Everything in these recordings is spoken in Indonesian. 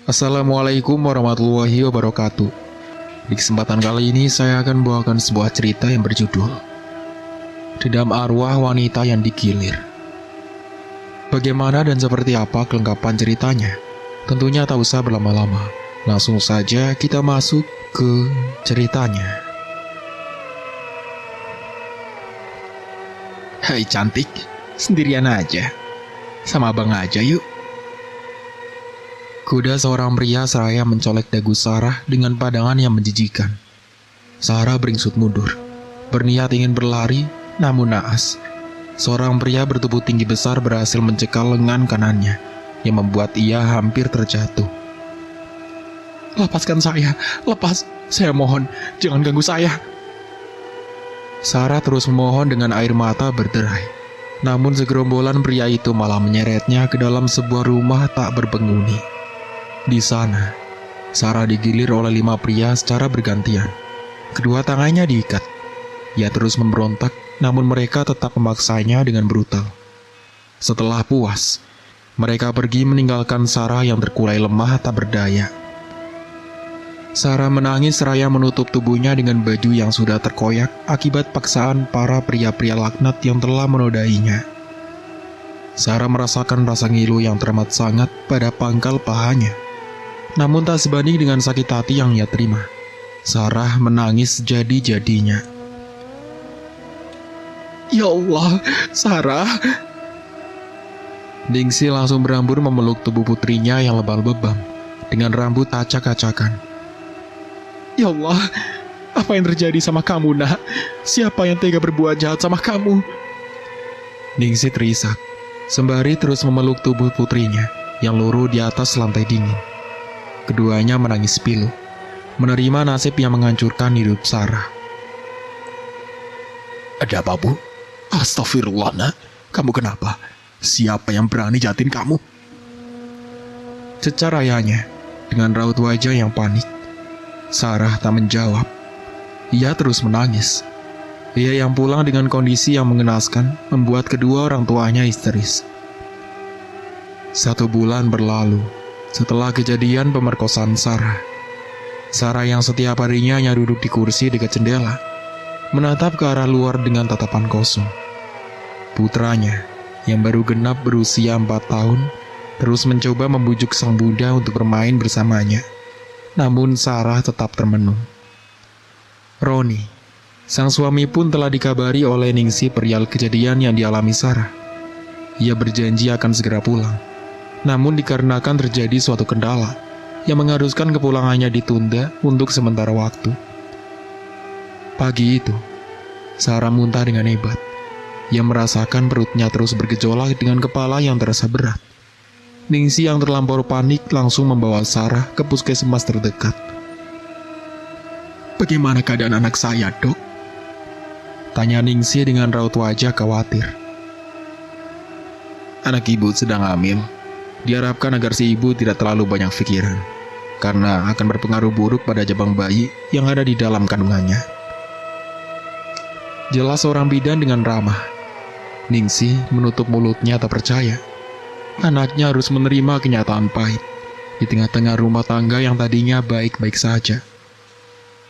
Assalamualaikum warahmatullahi wabarakatuh. Di kesempatan kali ini saya akan membawakan sebuah cerita yang berjudul Dendam Arwah Wanita yang Digilir. Bagaimana dan seperti apa kelengkapan ceritanya? Tentunya tak usah berlama-lama. Langsung saja kita masuk ke ceritanya. Hai cantik, sendirian aja. Sama abang aja yuk. Kuda seorang pria seraya mencolek dagu Sarah dengan pandangan yang menjijikan. Sarah beringsut mundur, berniat ingin berlari, namun naas. Seorang pria bertubuh tinggi besar berhasil mencekal lengan kanannya, yang membuat ia hampir terjatuh. Lepaskan saya, lepas, saya mohon, jangan ganggu saya. Sarah terus memohon dengan air mata berderai. Namun segerombolan pria itu malah menyeretnya ke dalam sebuah rumah tak berpenghuni. Di sana, Sarah digilir oleh 5 pria secara bergantian. Kedua tangannya diikat. Ia terus memberontak, namun mereka tetap memaksanya dengan brutal. Setelah puas, mereka pergi meninggalkan Sarah yang terkulai lemah tak berdaya. Sarah menangis seraya menutup tubuhnya dengan baju yang sudah terkoyak akibat paksaan para pria-pria laknat yang telah menodainya. Sarah merasakan rasa ngilu yang teramat sangat pada pangkal pahanya. Namun tak sebanding dengan sakit hati yang ia terima. Sarah menangis jadi-jadinya. Ya Allah, Sarah. Ningsih langsung berambur memeluk tubuh putrinya yang lebam-lebam dengan rambut acak-acakan. Ya Allah, apa yang terjadi sama kamu, nak? Siapa yang tega berbuat jahat sama kamu? Ningsih terisak, sembari terus memeluk tubuh putrinya yang luruh di atas lantai dingin. Keduanya menangis pilu, menerima nasib yang menghancurkan hidup Sarah. Ada apa, Bu? Astagfirullah, nak. Kamu kenapa? Siapa yang berani jahatin kamu? Cecar ayahnya dengan raut wajah yang panik. Sarah tak menjawab. Ia terus menangis. Ia yang pulang dengan kondisi yang mengenaskan membuat kedua orang tuanya histeris. 1 bulan berlalu setelah kejadian pemerkosaan Sarah. Sarah yang setiap harinya hanya duduk di kursi dekat jendela, menatap ke arah luar dengan tatapan kosong. Putranya, yang baru genap berusia 4 tahun, terus mencoba membujuk sang bunda untuk bermain bersamanya. Namun Sarah tetap termenung. Roni, sang suami pun telah dikabari oleh Ningsih perihal kejadian yang dialami Sarah. Ia berjanji akan segera pulang. Namun dikarenakan terjadi suatu kendala yang mengharuskan kepulangannya ditunda untuk sementara waktu. Pagi itu, Sarah muntah dengan hebat. Ia merasakan perutnya terus bergejolak dengan kepala yang terasa berat. Ningsih yang terlampau panik langsung membawa Sarah ke puskesmas terdekat. Bagaimana keadaan anak saya, Dok? Tanya Ningsih dengan raut wajah khawatir. Anak ibu sedang hamil. Diharapkan agar si ibu tidak terlalu banyak pikiran, karena akan berpengaruh buruk pada jabang bayi yang ada di dalam kandungannya. Jelas seorang bidan dengan ramah. Ningsih menutup mulutnya tak percaya. Anaknya harus menerima kenyataan pahit di tengah-tengah rumah tangga yang tadinya baik-baik saja.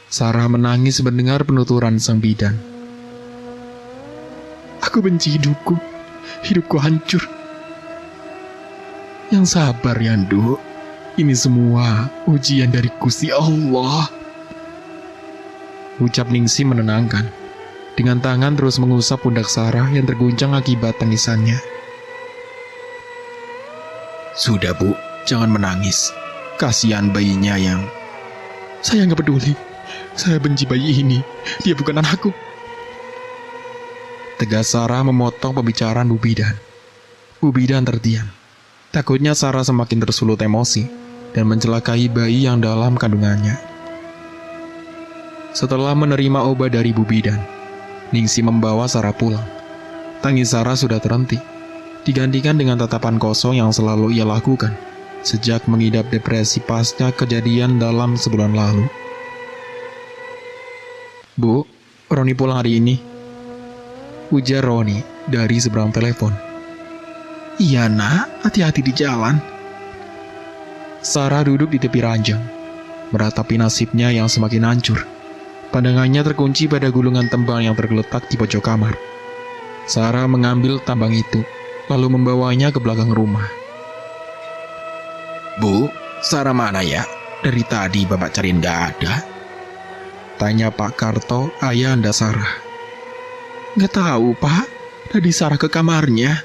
Sarah menangis mendengar penuturan sang bidan. Aku benci hidupku. Hidupku hancur. Yang sabar ya, Nduk. Ini semua ujian dari Gusti Allah. Ucap Ningsih menenangkan. Dengan tangan terus mengusap pundak Sarah yang terguncang akibat tangisannya. Sudah, Bu, jangan menangis. Kasihan bayinya yang... Saya nggak peduli. Saya benci bayi ini. Dia bukan anakku. Tegas Sarah memotong pembicaraan Bu Bidan. Bu Bidan terdiam. Takutnya Sarah semakin tersulut emosi dan mencelakai bayi yang dalam kandungannya. Setelah menerima obat dari Bu Bidan, Ningsih membawa Sarah pulang. Tangis Sarah sudah terhenti, digantikan dengan tatapan kosong yang selalu ia lakukan sejak mengidap depresi pasca kejadian dalam sebulan lalu. Bu, Roni pulang hari ini. Ujar Roni dari seberang telepon. Iya nak, hati-hati di jalan. Sarah duduk di tepi ranjang, meratapi nasibnya yang semakin hancur. Pandangannya terkunci pada gulungan tembang yang tergeletak di pojok kamar. Sarah mengambil tambang itu, lalu membawanya ke belakang rumah. Bu, Sarah mana ya? Dari tadi Bapak cariin nggak ada. Tanya Pak Karto, ayah anda Sarah. Nggak tahu, Pak. Tadi Sarah ke kamarnya.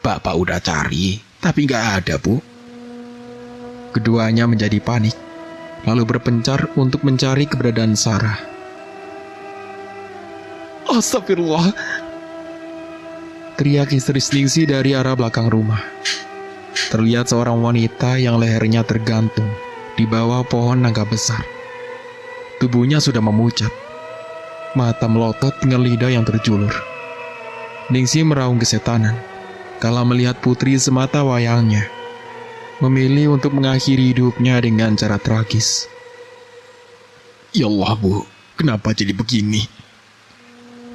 Bapak udah cari, tapi nggak ada, Bu. Keduanya menjadi panik, lalu berpencar untuk mencari keberadaan Sarah. Astagfirullah! Teriak histeris Ningsih dari arah belakang rumah. Terlihat seorang wanita yang lehernya tergantung di bawah pohon nangka besar. Tubuhnya sudah memucat. Mata melotot dengan lidah yang terjulur. Ningsih meraung kesetanan kala melihat putri semata wayangnya memilih untuk mengakhiri hidupnya dengan cara tragis. Ya Allah, Bu, kenapa jadi begini?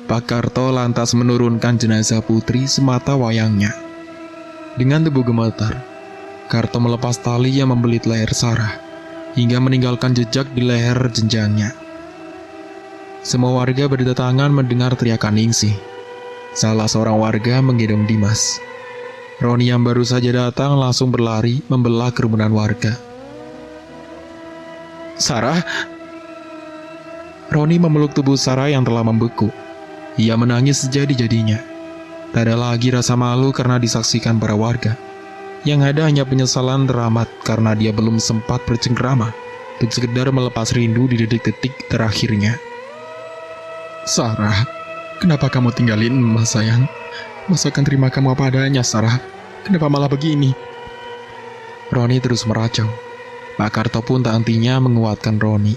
Pak Karto lantas menurunkan jenazah putri semata wayangnya. Dengan tubuh gemetar, Karto melepas tali yang membelit leher Sarah hingga meninggalkan jejak di leher jenjangnya. Semua warga berdatangan mendengar teriakan Ningsih. Salah seorang warga menggendong Dimas. Roni yang baru saja datang langsung berlari membelah kerumunan warga. Sarah? Roni memeluk tubuh Sarah yang telah membeku. Ia menangis sejadi-jadinya. Tak ada lagi rasa malu karena disaksikan para warga. Yang ada hanya penyesalan teramat karena dia belum sempat bercengkrama untuk sekedar melepas rindu di detik-detik terakhirnya. Sarah, kenapa kamu tinggalin Mas sayang? Mas akan terima kamu apa adanya, Sarah. Kenapa malah begini? Roni terus meracau. Pak Karto pun tak hentinya menguatkan Roni.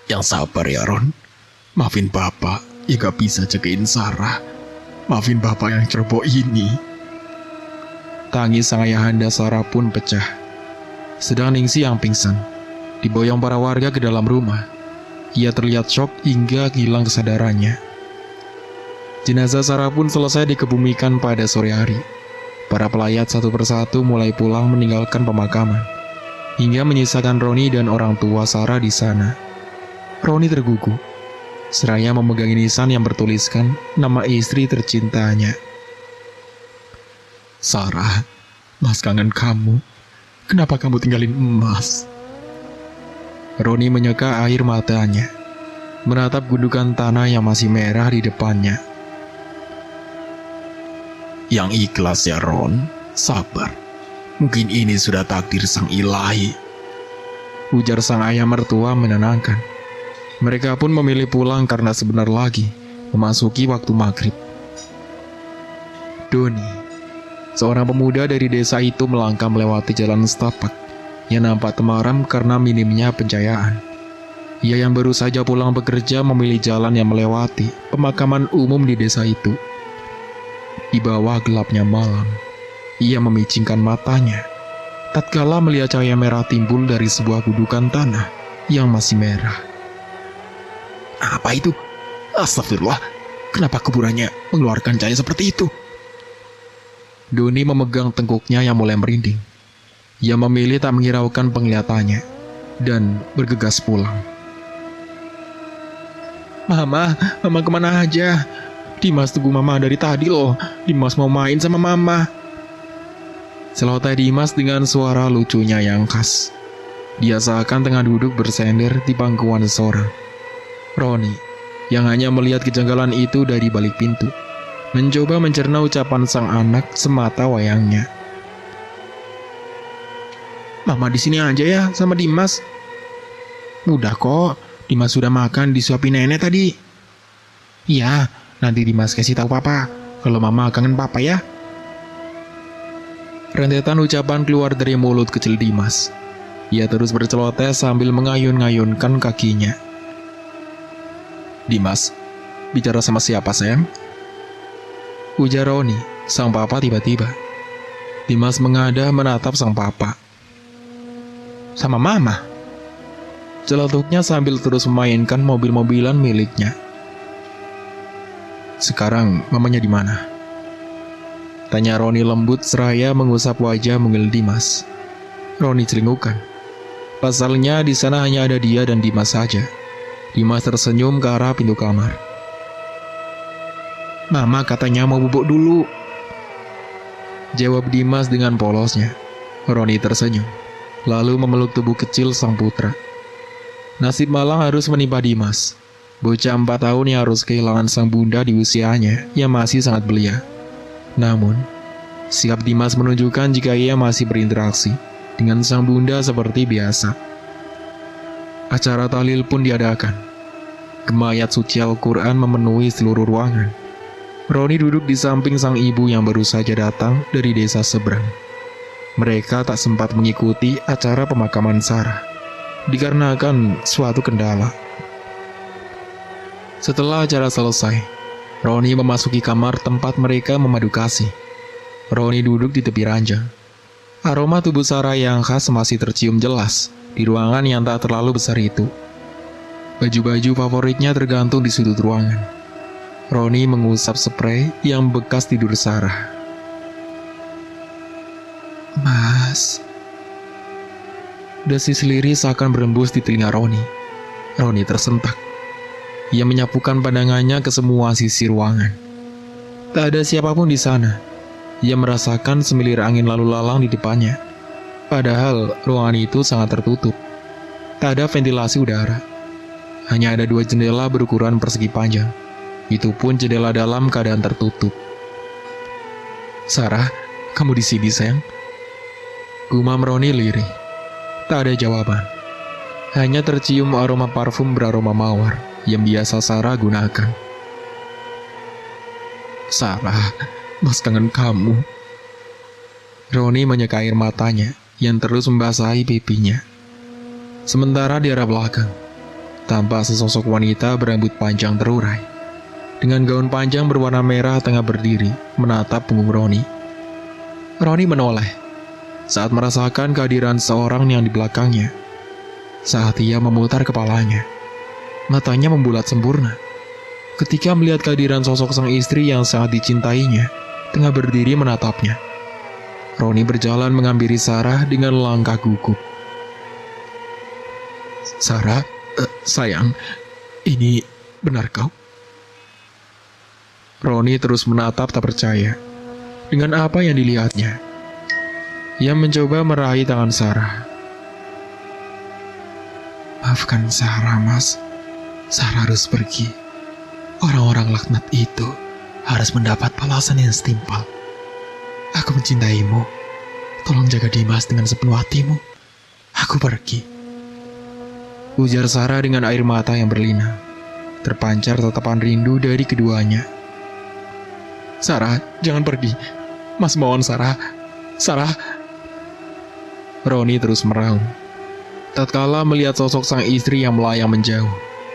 Yang sabar ya, Ron. Maafin Bapak, ya gak bisa jagain Sarah. Maafin Bapak yang ceroboh ini. Tangis sang ayahanda Sarah pun pecah. Sedang Ningsih yang pingsan diboyong para warga ke dalam rumah. Ia terlihat syok hingga hilang kesadarannya. Jenazah Sarah pun selesai dikebumikan pada sore hari. Para pelayat satu persatu mulai pulang meninggalkan pemakaman, hingga menyisakan Roni dan orang tua Sarah di sana. Roni tergugu, seraya memegang nisan yang bertuliskan nama istri tercintanya. Sarah, Mas kangen kamu. Kenapa kamu tinggalin Mas? Roni menyeka air matanya, menatap gundukan tanah yang masih merah di depannya. Yang ikhlas ya, Ron. Sabar. Mungkin ini sudah takdir sang ilahi. Ujar sang ayah mertua menenangkan. Mereka pun memilih pulang karena sebentar lagi memasuki waktu maghrib. Doni, seorang pemuda dari desa itu melangkah melewati jalan setapak yang nampak temaram karena minimnya pencahayaan. Ia yang baru saja pulang bekerja memilih jalan yang melewati pemakaman umum di desa itu. Di bawah gelapnya malam, ia memicingkan matanya tatkala melihat cahaya merah timbul dari sebuah gundukan tanah yang masih merah. Apa itu? Astagfirullah, kenapa kuburannya mengeluarkan cahaya seperti itu? Doni memegang tengkuknya yang mulai merinding. Ia memilih tak menghiraukan penglihatannya dan bergegas pulang. Mama kemana aja? Dimas tunggu Mama dari tadi loh. Dimas mau main sama Mama. Celoteh Dimas dengan suara lucunya yang khas. Dia seakan tengah duduk bersender di pangkuan seseorang. Roni, yang hanya melihat kejanggalan itu dari balik pintu, mencoba mencerna ucapan sang anak semata wayangnya. Mama di sini aja ya sama Dimas. Udah kok, Dimas sudah makan disuapin nenek tadi. Iya, nanti Dimas kasih tahu Papa kalau Mama kangen Papa ya. Rentetan ucapan keluar dari mulut kecil Dimas. Ia terus berceloteh sambil mengayun-ngayunkan kakinya. Dimas, bicara sama siapa sayang? Ujar Roni, sang papa tiba-tiba. Dimas mengadah menatap sang papa. Sama Mama. Celetuknya sambil terus memainkan mobil-mobilan miliknya. Sekarang mamanya di mana? Tanya Roni lembut seraya mengusap wajah mungil Dimas. Roni celingkukan. Pasalnya di sana hanya ada dia dan Dimas saja. Dimas tersenyum ke arah pintu kamar. Mama katanya mau bubuk dulu, jawab Dimas dengan polosnya. Roni tersenyum, lalu memeluk tubuh kecil sang putra. Nasib malang harus menimpa Dimas, bocah 4 tahun yang harus kehilangan sang bunda di usianya yang masih sangat belia. Namun, sikap Dimas menunjukkan jika ia masih berinteraksi dengan sang bunda seperti biasa. Acara tahlil pun diadakan. Gema ayat suci Al-Quran memenuhi seluruh ruangan. Roni duduk di samping sang ibu yang baru saja datang dari desa seberang. Mereka tak sempat mengikuti acara pemakaman Sarah, dikarenakan suatu kendala. Setelah acara selesai, Roni memasuki kamar tempat mereka memadu kasih. Roni duduk di tepi ranjang. Aroma tubuh Sarah yang khas masih tercium jelas di ruangan yang tak terlalu besar itu. Baju-baju favoritnya tergantung di sudut ruangan. Roni mengusap spray yang bekas tidur Sarah. Mas, desis liris akan berembus di telinga Roni. Roni tersentak. Ia menyapukan pandangannya ke semua sisi ruangan. Tak ada siapapun di sana. Ia merasakan semilir angin lalu lalang di depannya. Padahal ruangan itu sangat tertutup. Tak ada ventilasi udara. Hanya ada 2 jendela berukuran persegi panjang. Itu pun jendela dalam keadaan tertutup. Sarah, kamu di sini sayang? Gumam Roni lirih. Tak ada jawaban. Hanya tercium aroma parfum beraroma mawar yang biasa Sarah gunakan. Sarah, Mas kangen kamu. Roni menyeka air matanya yang terus membasahi pipinya. Sementara di arah belakang, tampak sesosok wanita berambut panjang terurai. Dengan gaun panjang berwarna merah tengah berdiri, menatap punggung Roni. Roni menoleh saat merasakan kehadiran seorang yang di belakangnya. Saat ia memutar kepalanya, matanya membulat sempurna. Ketika melihat kehadiran sosok sang istri yang sangat dicintainya, tengah berdiri menatapnya. Roni berjalan menghampiri Sarah dengan langkah gugup. Sarah, sayang, ini benar kau? Roni terus menatap tak percaya dengan apa yang dilihatnya. Ia mencoba meraih tangan Sarah. Maafkan Sarah, Mas. Sarah harus pergi. Orang-orang laknat itu harus mendapat balasan yang setimpal. Aku mencintaimu. Tolong jaga Dimas dengan sepenuh hatimu. Aku pergi. Ujar Sarah dengan air mata yang berlinang. Terpancar tatapan rindu dari keduanya. Sarah, jangan pergi. Mas mohon Sarah. Sarah. Roni terus meraung. Tatkala melihat sosok sang istri yang melayang menjauh,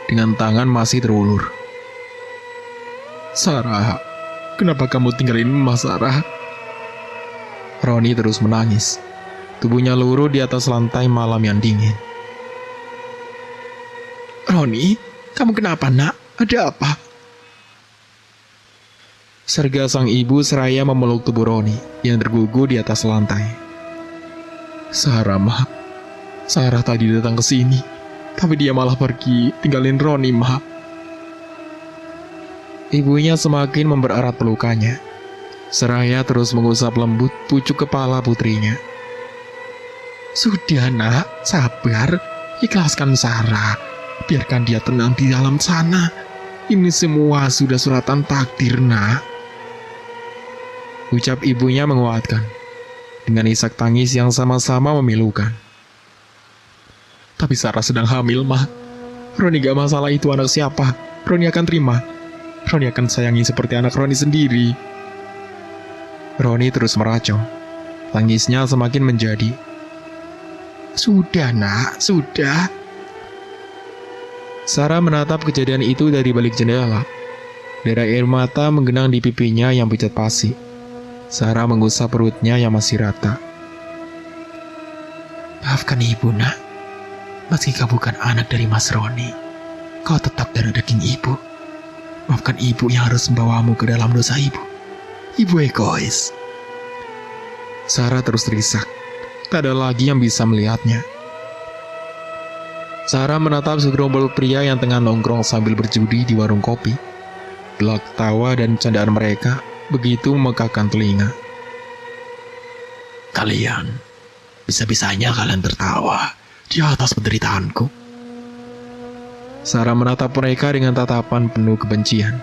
dengan tangan masih terulur. Sarah, kenapa kamu tinggalin Mas Sarah? Roni terus menangis. Tubuhnya luruh di atas lantai malam yang dingin. Roni, kamu kenapa nak? Ada apa? Serga sang ibu seraya memeluk tubuh Roni yang tergugur di atas lantai. Sarah, Ma. Sarah tadi datang ke sini, tapi dia malah pergi tinggalin Roni, Ma. Ibunya semakin mempererat pelukannya. Seraya terus mengusap lembut pucuk kepala putrinya. Sudah nak, sabar. Ikhlaskan Sarah. Biarkan dia tenang di dalam sana. Ini semua sudah suratan takdir, nak. Ucap ibunya menguatkan. Dengan isak tangis yang sama-sama memilukan. Tapi Sarah sedang hamil, Ma. Roni gak masalah itu anak siapa. Roni akan terima. Roni akan sayangi seperti anak Roni sendiri. Roni terus meracau. Tangisnya semakin menjadi. Sudah, nak. Sudah. Sarah menatap kejadian itu dari balik jendela. Darah air mata menggenang di pipinya yang pucat pasi. Sarah mengusap perutnya yang masih rata. Maafkan ibu, nak. Meski kau bukan anak dari Mas Roni, kau tetap darah daging ibu. Maafkan ibu yang harus membawamu ke dalam dosa ibu. Ibu egois. Sarah terus terisak. tak ada lagi yang bisa melihatnya. Sarah menatap segerombol pria yang tengah nongkrong sambil berjudi di warung kopi. Gelak tawa dan candaan mereka begitu memegahkan telinga. Kalian, bisa-bisanya kalian tertawa di atas penderitaanku. Sarah menatap mereka dengan tatapan penuh kebencian.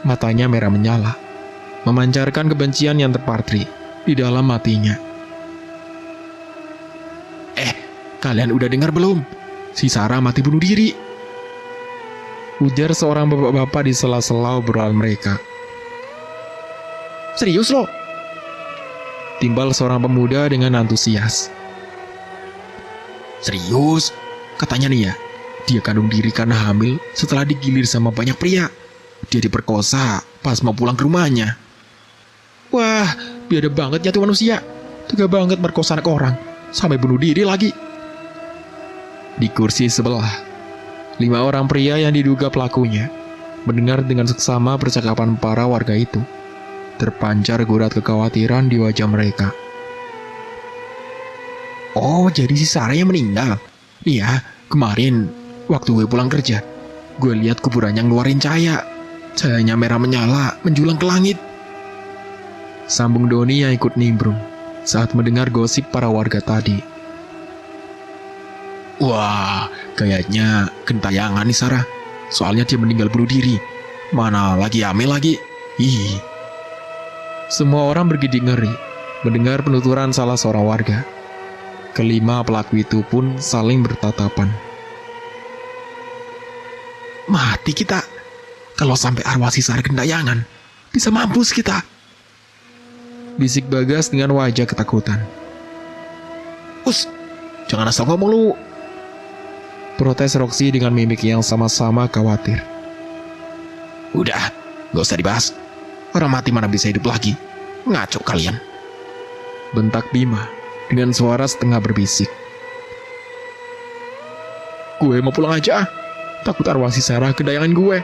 Matanya merah menyala, memancarkan kebencian yang terpatri di dalam hatinya. Kalian udah dengar belum? Si Sarah mati bunuh diri. Ujar seorang bapak-bapak di sela-sela obrolan mereka. Serius loh? Timbal seorang pemuda dengan antusias. Serius? Katanya nih ya, dia kandung diri karena hamil setelah digilir sama banyak pria. Dia diperkosa pas mau pulang ke rumahnya. Wah, biadab banget ya tuh manusia. Tega banget merkosa anak orang, sampai bunuh diri lagi. Di kursi sebelah, 5 orang pria yang diduga pelakunya mendengar dengan seksama percakapan para warga itu. Terpancar gurat kekhawatiran di wajah mereka. Oh, jadi si Sarah yang meninggal? Iya, kemarin waktu gue pulang kerja, gue lihat kuburannya ngeluarin cahaya. Cahayanya merah menyala, menjulang ke langit. Sambung Doni yang ikut nimbrung saat mendengar gosip para warga tadi. Wah, kayaknya gentayangan nih Sarah. Soalnya dia meninggal bunuh diri. Mana lagi hamil lagi. Ih. Semua orang bergidik ngeri mendengar penuturan salah seorang warga. Kelima pelaku itu pun saling bertatapan. Mati kita. Kalau sampai arwah si Sarah gentayangan, bisa mampus kita. Bisik Bagas dengan wajah ketakutan. Us, jangan asal ngomong lu. Protes Roxy dengan mimik yang sama-sama khawatir. Udah, gak usah dibahas. Orang mati mana bisa hidup lagi. Ngaco kalian. Bentak Bima dengan suara setengah berbisik. Gue mau pulang aja. Takut arwah si Sarah kedayangan gue.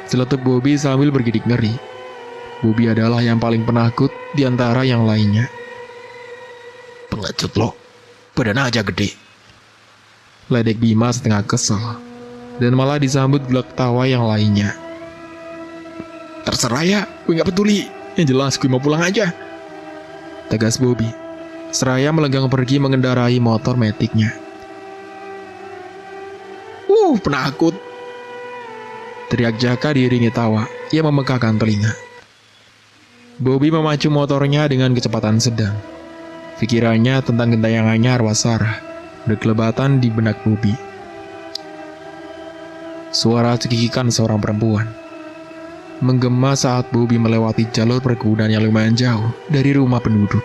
Celetuk Bobby sambil bergidik ngeri. Bobby adalah yang paling penakut di antara yang lainnya. Pengecut lo. Badan aja gede. Ledek Bima setengah kesel, dan malah disambut gelak tawa yang lainnya. Terserah ya, gue gak peduli. Yang jelas gue mau pulang aja. Tegas Bobby. Seraya melenggang pergi mengendarai motor metiknya. Penakut. Teriak Jaka diiringi tawa yang memegahkan telinga. Bobby memacu motornya dengan kecepatan sedang. Pikirannya tentang gentayangannya arwah Sarah berkelebatan di benak Bobby. Suara cekikikan seorang perempuan menggema saat Bobby melewati jalur perkebunan yang lumayan jauh dari rumah penduduk.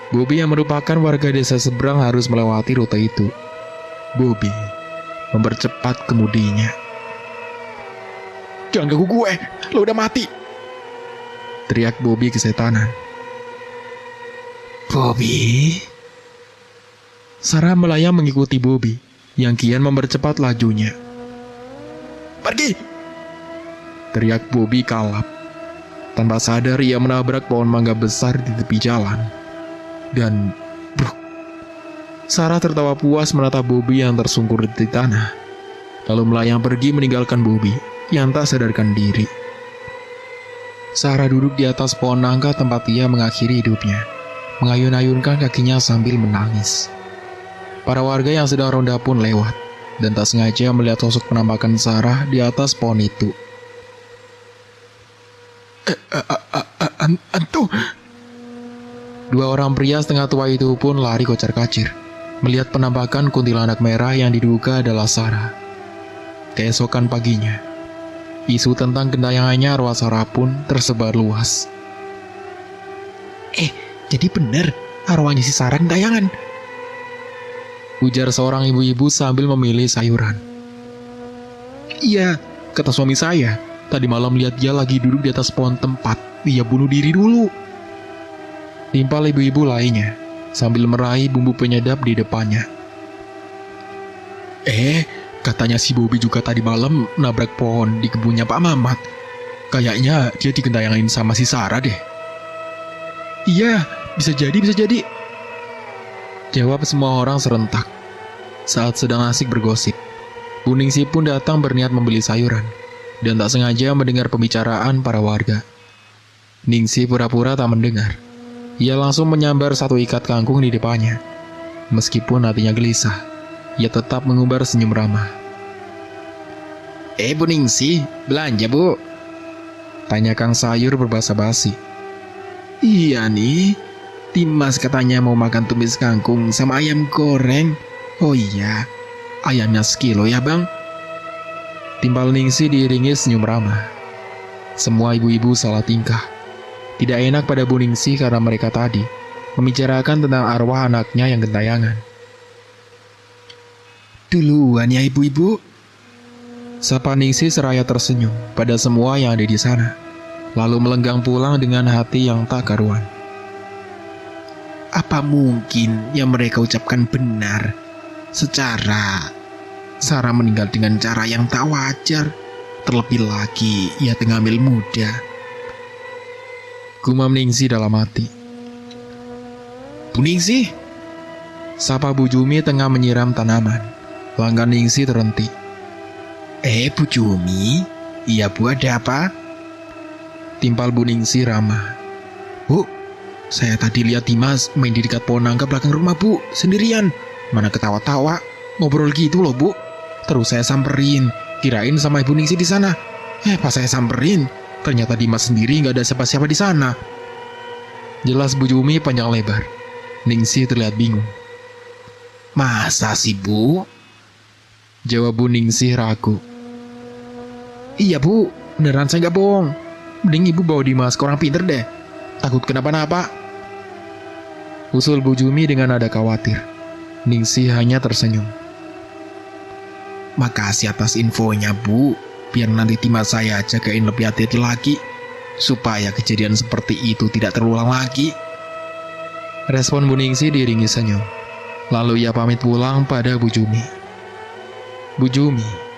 Bobby yang merupakan warga desa seberang harus melewati rute itu. Bobby mempercepat kemudinya. Jangan ganggu gue, lo udah mati. Teriak Bobby kesetanan. Bobby. Sarah melayang mengikuti Bobby yang kian mempercepat lajunya. Pergi! Teriak Bobby kalap. Tanpa sadar ia menabrak pohon mangga besar di tepi jalan. Dan bruk. Sarah tertawa puas menatap Bobby yang tersungkur di tanah. Lalu melayang pergi meninggalkan Bobby yang tak sadarkan diri. Sarah duduk di atas pohon nangka tempat ia mengakhiri hidupnya, mengayun-ayunkan kakinya sambil menangis. Para warga yang sedang ronda pun lewat, dan tak sengaja melihat sosok penampakan Sarah di atas pohon itu. Antu. 2 orang pria setengah tua itu pun lari kocar-kacir, melihat penampakan kuntilanak merah yang diduga adalah Sarah. Keesokan paginya, isu tentang gentayangannya arwah Sarah pun tersebar luas. Jadi bener arwahnya si Sarah gentayangan. Ujar seorang ibu-ibu sambil memilih sayuran. Iya, kata suami saya. Tadi malam lihat dia lagi duduk di atas pohon tempat dia bunuh diri dulu. Timpal ibu-ibu lainnya sambil meraih bumbu penyedap di depannya. Katanya si Bobby juga tadi malam nabrak pohon di kebunnya Pak Mamat. Kayaknya dia digentayangin sama si Sarah deh. Iya, bisa jadi. Jawab semua orang serentak. Saat sedang asik bergosip, Bu Ningsih pun datang berniat membeli sayuran dan tak sengaja mendengar pembicaraan para warga. Ningsih pura-pura tak mendengar. Ia langsung menyambar satu ikat kangkung di depannya. Meskipun hatinya gelisah, ia tetap mengumbar senyum ramah. Bu Ningsih, belanja bu? Tanya Kang Sayur berbahasa basi. Iya nih, Dimas katanya mau makan tumis kangkung sama ayam goreng. Oh iya, ayamnya sekilo ya bang? Timpal Ningsih diiringi senyum ramah. Semua ibu-ibu salah tingkah. Tidak enak pada Bu Ningsih karena mereka tadi membicarakan tentang arwah anaknya yang gentayangan. Duluan ya ibu-ibu. Sapa Ningsih seraya tersenyum pada semua yang ada di sana, lalu melenggang pulang dengan hati yang tak karuan. Apa mungkin yang mereka ucapkan benar? Secara Sarah meninggal dengan cara yang tak wajar. Terlebih lagi ia tengah hamil muda. Gumam Ningsih dalam hati. Bu Ningsih, Sapa Bu Jumi tengah menyiram tanaman. Langgan Ningsih terhenti. Bu Jumi, iya bu, ada apa? Timpal Bu Ningsih ramah. Bu, saya tadi lihat Dimas main di dekat pohon nangka belakang rumah bu, sendirian. Mana ketawa-tawa, ngobrol gitu loh bu. Terus saya samperin, kirain sama Ibu Ningsih di sana. Pas saya samperin, ternyata Dimas sendiri nggak ada siapa-siapa di sana. Jelas Bu Jumi panjang lebar. Ningsih terlihat bingung. Masa sih bu? Jawab Bu Ningsih ragu. Iya bu, beneran saya nggak bohong. Mending ibu bawa Dimas ke orang pinter deh. Takut kenapa-napa. Usul Bu Jumi dengan nada khawatir. Ningsih hanya tersenyum. Makasih atas infonya bu. Biar nanti Dimas saya jagain lebih hati-hati lagi, supaya kejadian seperti itu tidak terulang lagi. Respon Bu Ningsih diiringi senyum. Lalu ia pamit pulang pada Bu Jumi. Bu Jumi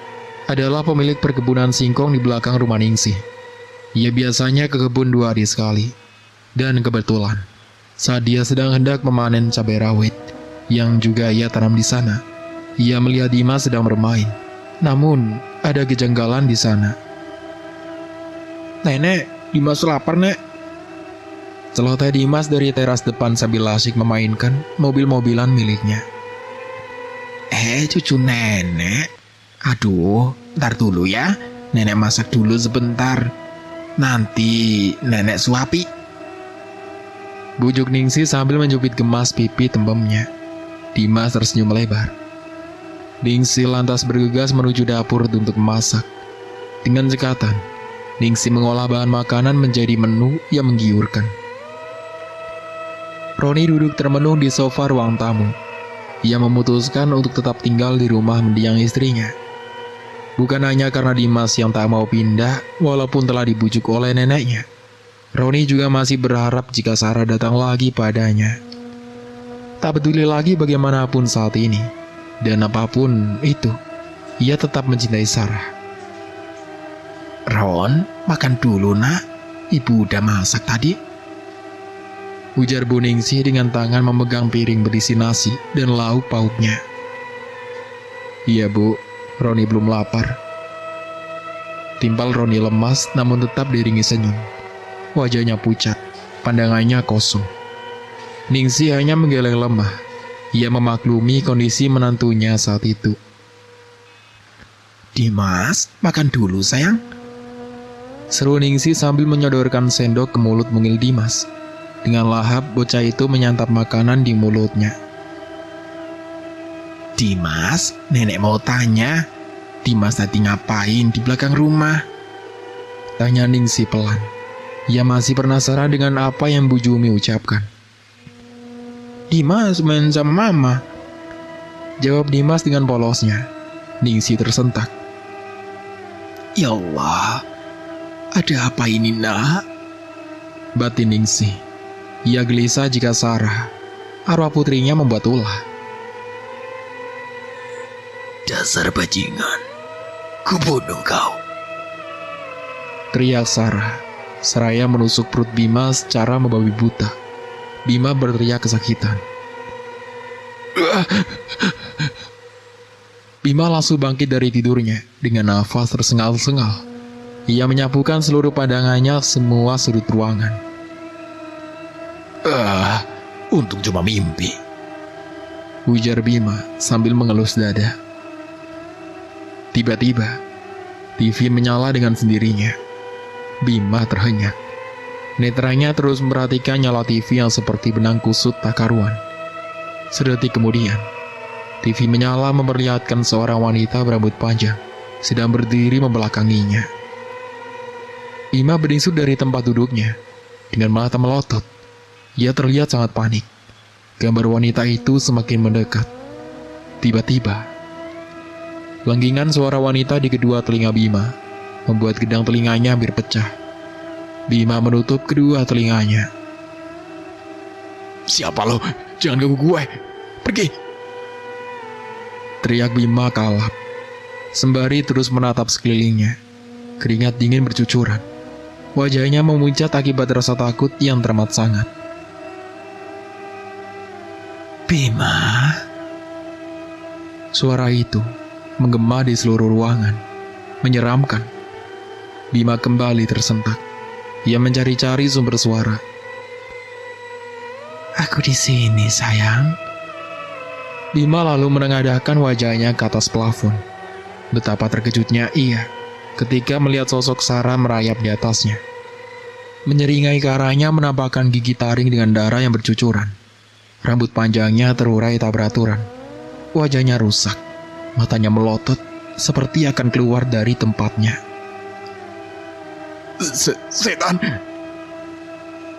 adalah pemilik perkebunan singkong di belakang rumah Ningsih. Ia biasanya ke kebun 2 hari sekali. Dan kebetulan, saat dia sedang hendak memanen cabai rawit yang juga ia tanam di sana, ia melihat Dimas sedang bermain. Namun, ada kejanggalan di sana. Nenek, Dimas lapar nek. Celoteh Dimas dari teras depan sambil asyik memainkan mobil-mobilan miliknya. Cucu nenek. Aduh, ntar dulu ya. Nenek masak dulu sebentar. Nanti nenek suapi. Bujuk Ningsih sambil menjepit gemas pipi tembemnya. Dimas tersenyum lebar. Ningsih lantas bergegas menuju dapur untuk memasak. Dengan cekatan, Ningsih mengolah bahan makanan menjadi menu yang menggiurkan. Roni duduk termenung di sofa ruang tamu. Ia memutuskan untuk tetap tinggal di rumah mendiang istrinya. Bukan hanya karena Dimas yang tak mau pindah, walaupun telah dibujuk oleh neneknya. Roni juga masih berharap jika Sarah datang lagi padanya. Tak peduli lagi bagaimanapun saat ini, dan apapun itu, ia tetap mencintai Sarah. Ron, makan dulu nak. Ibu udah masak tadi. Ujar Bu Ningsih dengan tangan memegang piring berisi nasi dan lauk pauknya. Iya bu, Roni belum lapar. Timpal Roni lemas namun tetap diiringi senyum. Wajahnya pucat, pandangannya kosong. Ningsih hanya menggeleng lemah. Ia memaklumi kondisi menantunya saat itu. Dimas, makan dulu sayang. Seru Ningsih sambil menyodorkan sendok ke mulut mungil Dimas. Dengan lahap, bocah itu menyantap makanan di mulutnya. Dimas, nenek mau tanya. Dimas tadi ngapain di belakang rumah? Tanya Ningsih pelan. Ia masih penasaran dengan apa yang Bu Jumi ucapkan. Dimas main sama mama. Jawab Dimas dengan polosnya. Ningsih tersentak. Ya Allah, ada apa ini nak? Batin Ningsih. Ia gelisah jika Sarah, arwah putrinya, membuat ulah. Dasar bajingan, kubunuh kau. Teriak Sarah, seraya menusuk perut Bima secara membabi buta. Bima berteriak kesakitan. Bima langsung bangkit dari tidurnya dengan nafas tersengal-sengal. Ia menyapukan seluruh pandangannya semua sudut ruangan. Untung cuma mimpi. Ujar Bima sambil mengelus dada. Tiba-tiba, TV menyala dengan sendirinya. Bima terhenyak. Netranya terus memperhatikan nyala TV yang seperti benang kusut tak karuan. Sedetik kemudian, TV menyala memperlihatkan seorang wanita berambut panjang sedang berdiri membelakanginya. Bima berdisut dari tempat duduknya. Dengan mata melotot, ia terlihat sangat panik. Gambar wanita itu semakin mendekat. Tiba-tiba, langgingan suara wanita di kedua telinga Bima membuat gedang telinganya hampir pecah. Bima menutup kedua telinganya. Siapa lo? Jangan ganggu gue. Pergi. Teriak Bima kalap. Sembari terus menatap sekelilingnya. Keringat dingin bercucuran. Wajahnya memuncak akibat rasa takut yang teramat sangat. Bima. Suara itu menggema di seluruh ruangan. Menyeramkan. Bima kembali tersentak. Ia mencari-cari sumber suara. Aku di sini, sayang. Bima lalu menengadahkan wajahnya ke atas plafon. Betapa terkejutnya ia ketika melihat sosok Sarah merayap di atasnya. Menyeringai ke arahnya menampakkan gigi taring dengan darah yang bercucuran. Rambut panjangnya terurai tak beraturan. Wajahnya rusak. Matanya melotot seperti akan keluar dari tempatnya. Setan.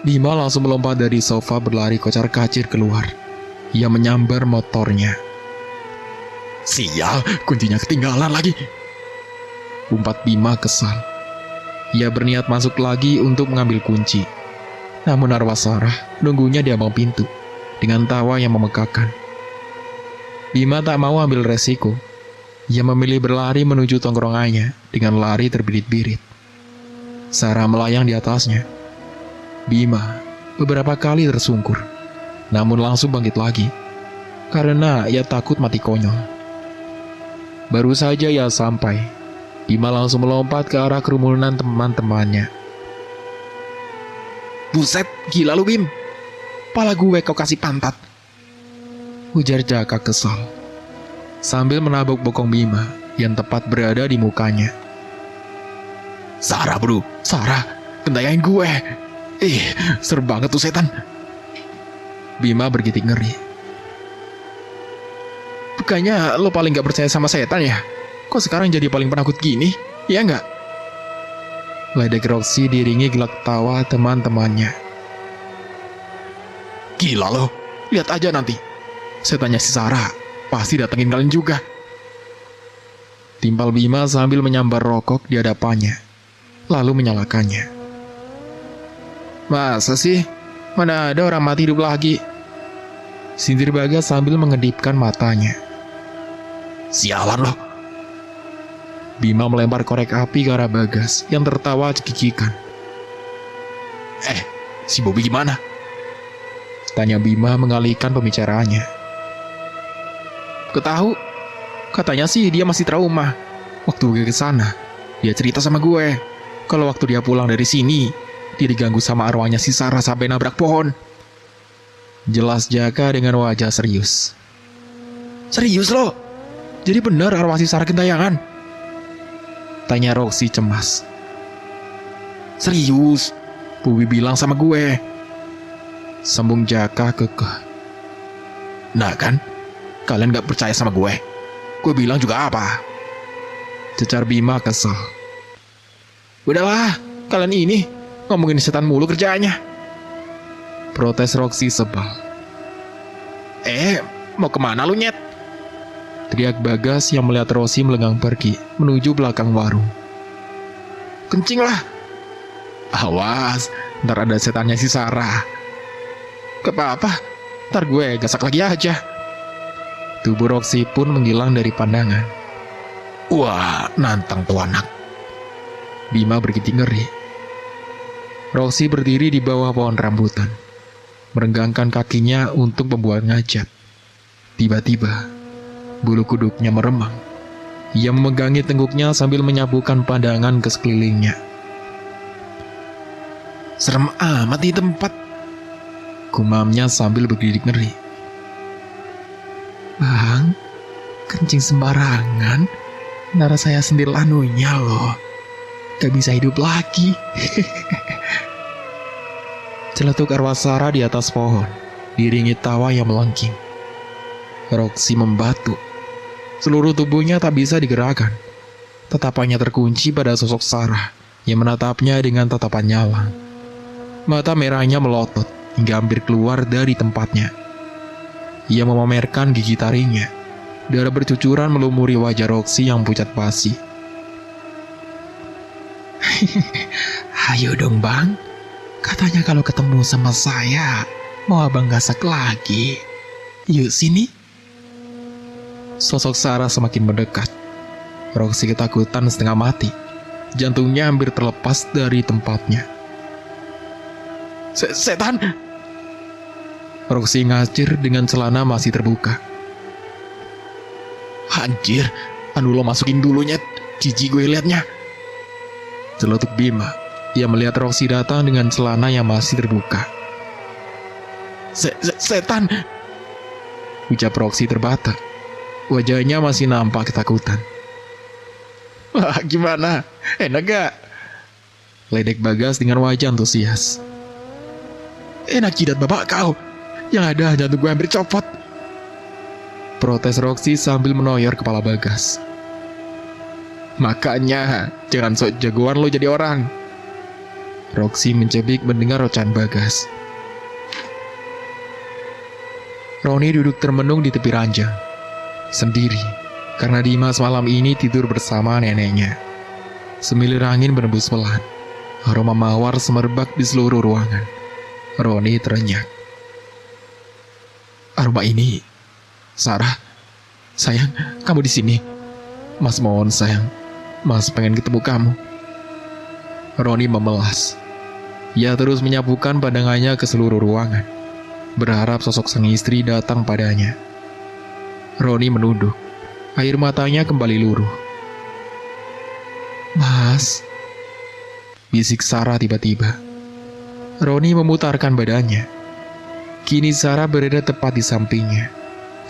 Bima langsung melompat dari sofa berlari kocar-kacir keluar. Ia menyambar motornya. Sial, kuncinya ketinggalan lagi. Umpat Bima kesal. Ia berniat masuk lagi untuk mengambil kunci. Namun arwah Sarah nunggunya di ambang pintu dengan tawa yang memegahkan. Bima tak mau ambil resiko. Ia memilih berlari menuju tongkrongannya dengan lari terbirit-birit. Sarah melayang di atasnya. Bima beberapa kali tersungkur, namun langsung bangkit lagi, karena ia takut mati konyol. Baru saja ia sampai, Bima langsung melompat ke arah kerumunan teman-temannya. Buset, gila lu Bim. Pala gue kau kasih pantat. Ujar Jaka kesal, sambil menabuk bokong Bima yang tepat berada di mukanya. Sarah bro, Sarah, gentayain gue. Seru banget tuh setan. Bima bergidik ngeri. Bukannya lo paling gak percaya sama setan ya? Kok sekarang jadi paling penakut gini? Iya nggak? Ledek Roxy diiringi gelak tawa teman-temannya. Gila lo, lihat aja nanti. Setannya si Sarah pasti datengin kalian juga. Timpal Bima sambil menyambar rokok di hadapannya, lalu menyalakannya. Masa sih? Mana ada orang mati hidup lagi? Sindir Bagas sambil mengedipkan matanya. Sialan lo. Bima melempar korek api ke arah Bagas yang tertawa cekikikan. Si Bobby gimana? Tanya Bima mengalihkan pembicaraannya. Ketahu, katanya sih dia masih trauma. Waktu gue kesana, dia cerita sama gue. Kalau waktu dia pulang dari sini, dia diganggu sama arwahnya si Sarah sampai nabrak pohon. Jelas Jaka dengan wajah serius. Serius lo? Jadi benar arwah si Sarah gentayangan? Tanya Roxy cemas. Serius, Bobby bilang sama gue. Sambung Jaka kekeh. Nah kan, kalian gak percaya sama gue. Gue bilang juga apa? Cecar Bima kesal. Udahlah, kalian ini ngomongin setan mulu kerjaannya. Protes Roxy sebal. Mau kemana lu nyet? Teriak Bagas yang melihat Roxy melenggang pergi menuju belakang warung. Kencing lah. Awas, ntar ada setannya si Sarah. Gak apa-apa, ntar gue gasak lagi aja. Tubuh Roxy pun menghilang dari pandangan. Wah, nantang tuh anak. Bima bergidik ngeri. Roxy berdiri di bawah pohon rambutan, merenggangkan kakinya untuk membuat ngajak. Tiba-tiba, bulu kuduknya meremang. Ia memegangi tengkuknya sambil menyapukan pandangan ke sekelilingnya. Serem amat di tempat. Gumamnya sambil bergidik ngeri. Bang, kencing sembarangan. Nara saya sendiri lanunya loh. Gak bisa hidup lagi. Celetuk arwah Sarah di atas pohon, diiringi tawa yang melengking. Roxy membatu. Seluruh tubuhnya tak bisa digerakkan. Tatapannya terkunci pada sosok Sarah yang menatapnya dengan tatapan nyalang. Mata merahnya melotot hingga hampir keluar dari tempatnya. Ia memamerkan gigi taringnya. Darah bercucuran melumuri wajah Roxy yang pucat basi. Ayo dong bang. Katanya kalau ketemu sama saya, mau abang gasak lagi. Yuk sini. Sosok Sarah semakin mendekat. Roxy ketakutan setengah mati. Jantungnya hampir terlepas dari tempatnya. Setan! Roxy ngacir dengan celana masih terbuka. Anjir, anu lo masukin dulunya. Jijik gue liatnya. Celetuk Bima. Ia melihat Roxy datang dengan celana yang masih terbuka. Setan! Ucap Roxy terbata. Wajahnya masih nampak ketakutan. Wah, gimana? Enak gak? Ledek Bagas dengan wajah antusias. Enak jidat bapak kau. Yang ada jantung gue hampir copot. Protes Roxy sambil menoyor kepala Bagas. Makanya, jangan sok jagoan lo jadi orang. Roxy mencebik mendengar ocehan Bagas. Roni duduk termenung di tepi ranjang. Sendiri, karena Dimas malam ini tidur bersama neneknya. Semilir angin berembus pelan. Aroma mawar semerbak di seluruh ruangan. Roni terenyak. Aroma ini... Sarah, sayang, kamu di sini. Mas mohon sayang, Mas pengen ketemu kamu. Roni memelas. Ia terus menyapukan pandangannya ke seluruh ruangan, berharap sosok sang istri datang padanya. Roni menunduk. Air matanya kembali luruh. Mas, bisik Sarah tiba-tiba. Roni memutarkan badannya. Kini Sarah berada tepat di sampingnya,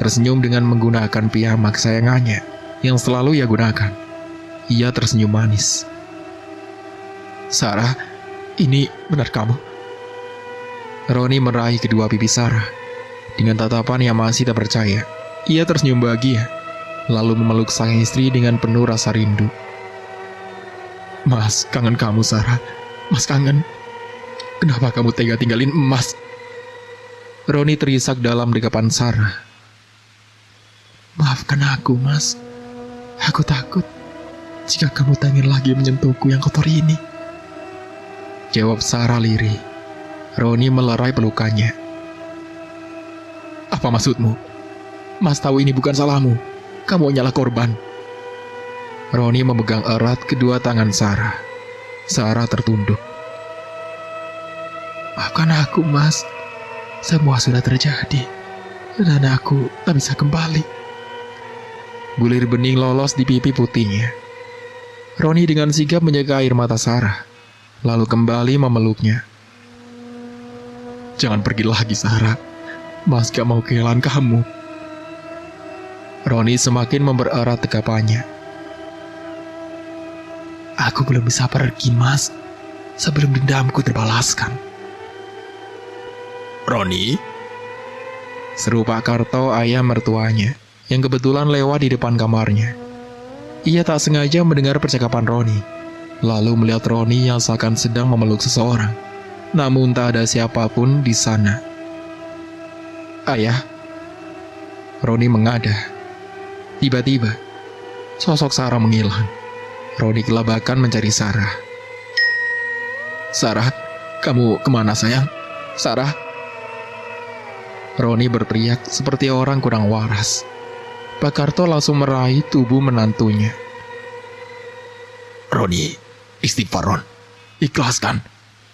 tersenyum dengan menggunakan piyama kesayangannya yang selalu ia gunakan. Ia tersenyum manis. Sarah, ini benar kamu? Roni meraih kedua pipi Sarah. Dengan tatapan yang masih tak percaya, ia tersenyum bahagia, lalu memeluk sang istri dengan penuh rasa rindu. Mas, kangen kamu Sarah. Mas kangen. Kenapa kamu tega tinggalin Mas? Roni terisak dalam dekapan Sarah. Maafkan aku, Mas. Aku takut jika kamu ingin lagi menyentuhku yang kotor ini. Jawab Sarah lirih. Roni melerai pelukannya. Apa maksudmu? Mas tahu ini bukan salahmu. Kamu hanyalah korban. Roni memegang erat kedua tangan Sarah. Sarah tertunduk. Maafkan aku, Mas. Semua sudah terjadi. Dan aku tak bisa kembali. Bulir bening lolos di pipi putihnya. Roni dengan sigap menjaga air mata Sarah, lalu kembali memeluknya. Jangan pergi lagi, Sarah. Mas gak mau kehilangan kamu. Roni semakin mempererat dekapannya. Aku belum bisa pergi, Mas, sebelum dendamku terbalaskan. Roni? Seru Pak Karto, ayah mertuanya, yang kebetulan lewat di depan kamarnya. Ia tak sengaja mendengar percakapan Roni, lalu melihat Roni yang seakan sedang memeluk seseorang, namun tak ada siapapun di sana. Ayah, Roni mengadah. Tiba-tiba, sosok Sarah menghilang. Roni kelabakan mencari Sarah. Sarah, kamu kemana sayang? Sarah? Roni berteriak seperti orang kurang waras. Pak Karto langsung meraih tubuh menantunya. Roni, istighfar Ron. Ikhlaskan.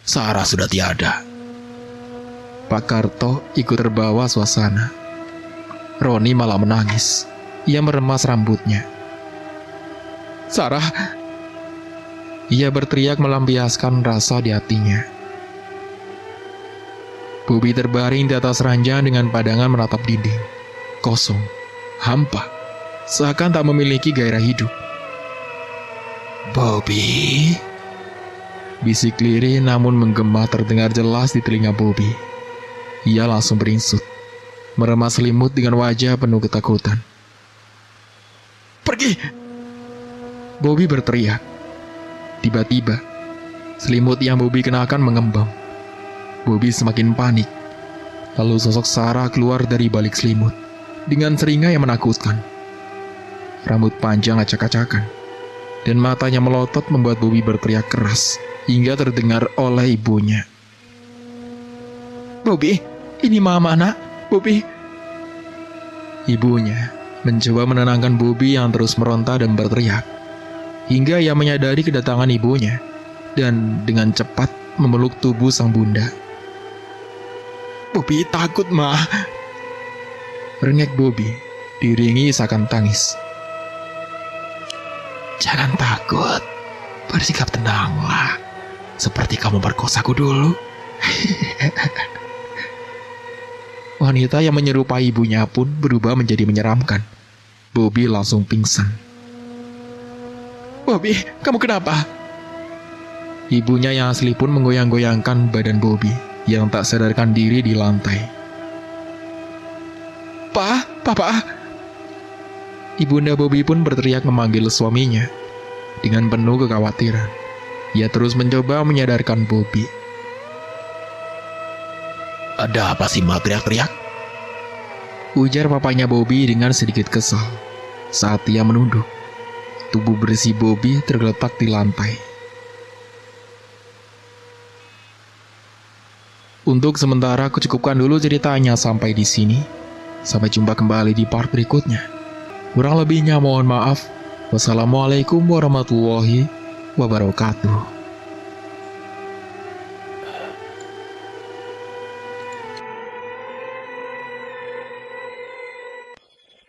Sarah sudah tiada. Pak Karto ikut terbawa suasana. Roni malah menangis. Ia meremas rambutnya. "Sarah!" Ia berteriak melampiaskan rasa di hatinya. Bobby terbaring di atas ranjang dengan pandangan menatap dinding. Kosong, hampa, seakan tak memiliki gairah hidup. "Bobby?" Bisik lirih namun menggema terdengar jelas di telinga Bobby. Ia langsung beringsut, meremas selimut dengan wajah penuh ketakutan. "Pergi!" Bobby berteriak. Tiba-tiba, selimut yang Bobby kenakan mengembang. Bobby semakin panik. Lalu sosok Sarah keluar dari balik selimut dengan seringai yang menakutkan. Rambut panjang acak-acakan, dan matanya melotot membuat Bobby berteriak keras hingga terdengar oleh ibunya. "Bobby, ini mama, nak. Bobby." Ibunya mencoba menenangkan Bobby yang terus meronta dan berteriak, hingga ia menyadari kedatangan ibunya, dan dengan cepat memeluk tubuh sang bunda. "Bobby takut, Ma." Rengek Bobby, diiringi isakan tangis. "Jangan takut, bersikap tenanglah, seperti kamu perkosaku dulu." Wanita yang menyerupai ibunya pun berubah menjadi menyeramkan. Bobby langsung pingsan. "Bobby, kamu kenapa?" Ibunya yang asli pun menggoyang-goyangkan badan Bobby yang tak sadarkan diri di lantai. Papa!" Ibunda Bobby pun berteriak memanggil suaminya. Dengan penuh kekhawatiran, ia terus mencoba menyadarkan Bobby. "Ada apa sih, Ma, teriak-teriak?" Ujar papanya Bobby dengan sedikit kesal saat ia menunduk. Tubuh bersih Bobby tergeletak di lantai. Untuk sementara aku cukupkan dulu ceritanya sampai di sini. Sampai jumpa kembali di part berikutnya. Kurang lebihnya mohon maaf. Wassalamualaikum warahmatullahi wabarakatuh.